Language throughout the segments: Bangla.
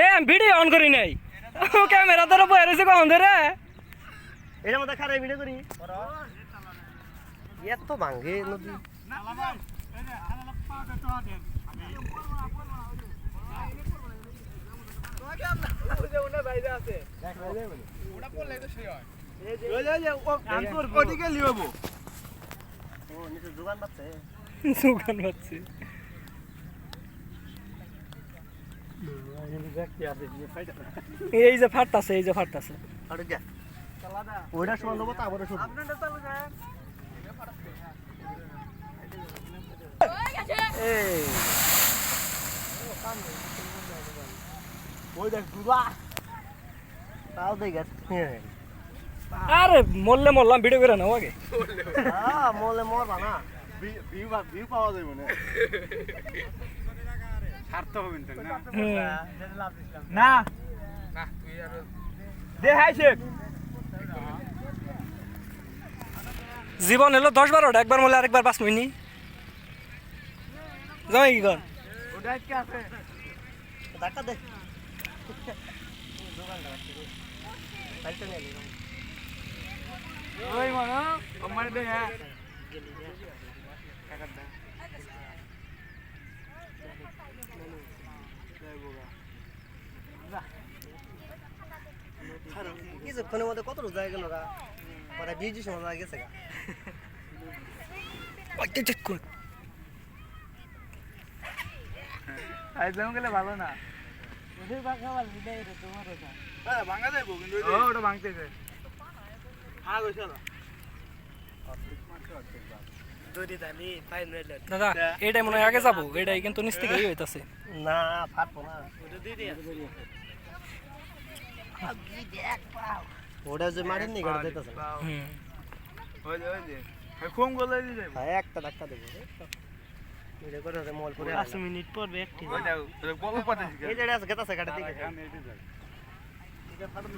এ আমি ভিডিও অন করি নাই ক্যামেরা ধরে বয়ে রয়েছে কখন ধরে এর মধ্যে খারাপ ভিডিও করি এত ভাঙ্গে নদী দোকান পাচ্ছে এই যে ফাটতাছে ওইটা সময় নেবো তারপরে শুধু ওই দেখ দুবা তাও দেখ আরে মরলে মরলাম ভিডিও করে নাও আগে মরলে মরবা না ভিউ পাওয়া যায় মনে ছাড়তে হবে না জীবন এলো 10-12টা একবার মরলে আরেকবার বাঁচ মইনি যাই কি কর ধাক্কা দে কিছুক্ষণের মধ্যে কত রোজ যায় গেল গা পরে 20 সময় গেছে গা গেলে ভালো না দাদা এটাই মনে হয় আগে যাবো এটাই কিন্তু নিচ থেকে হইতাছে না ফাটবো না ওটা যে মারির নি গাড়ি দিতেছে একটা ধাক্কা দেবো এটা করে মল করে 5 মিনিট পর ব্যাক ঠিক এই যে আছে গেতাছে গাড়ি দিকে এটা ফাটল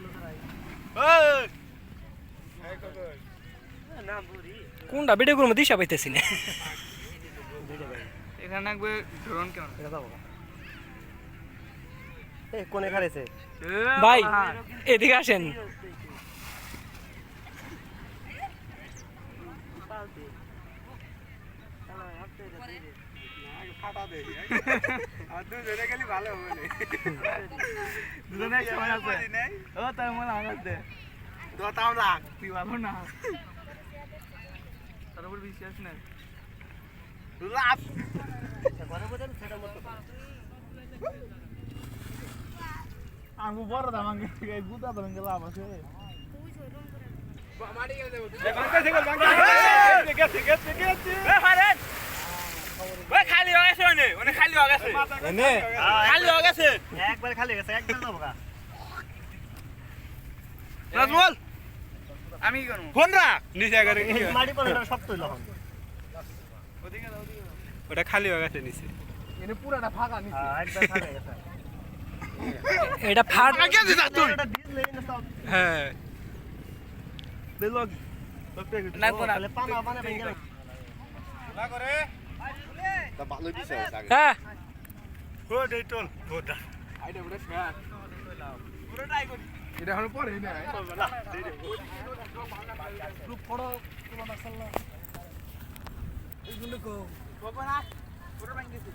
না বুড়ি কোনটা ভিডিও করব দিশা পাইতেছি না এখানে একবার ড্রোন কেন এটা যাবো এই কোনে খারেছে ভাই এদিকে আসেন ফাটা দে আর দুজনে গেলে ভালো হবে না দুজনে সময় আছে ও তাই মনে আনাস দে দতাও লাগ তুই ভালো না তার উপর বিশ্বাস নেই লাভ ঘরে বসে সেটা মত আঙ্গু বড় দাম আঙ্গু এই গুতা দাম লাভ আছে মারি গেল গেছে এ হারেন ওই খালি হয়ে গেছে ওনে খালি হয়ে গেছে এনে খালি হয়ে গেছে একবার খালি গেছে একবার যাবো গা নাজমুল আমি কি করব ফোন রাখ নিচে করে মাটি পড়ে সব তুইল এখন ওদিকে ওটা খালি হয়ে গেছে নিচে এনে পুরাটা ফাঁকা নিচে একবার খালি গেছে এটা ফাট আগে দিছ তুই এটা ডিজ নেই না সব হ্যাঁ বেলগ না কোনা তাহলে পানা পানা ভেঙে গেল না করে তা ভালো দিছে আগে হ্যাঁ ও ডেটল গোদা আইডা বড় স্যার পুরোটাই করি এটা হলো পরে না না দেই দে গ্রুপ পড়ো তোমার সাল্লাহ এইগুলো কো বাবা না পুরো ভাঙ গেছে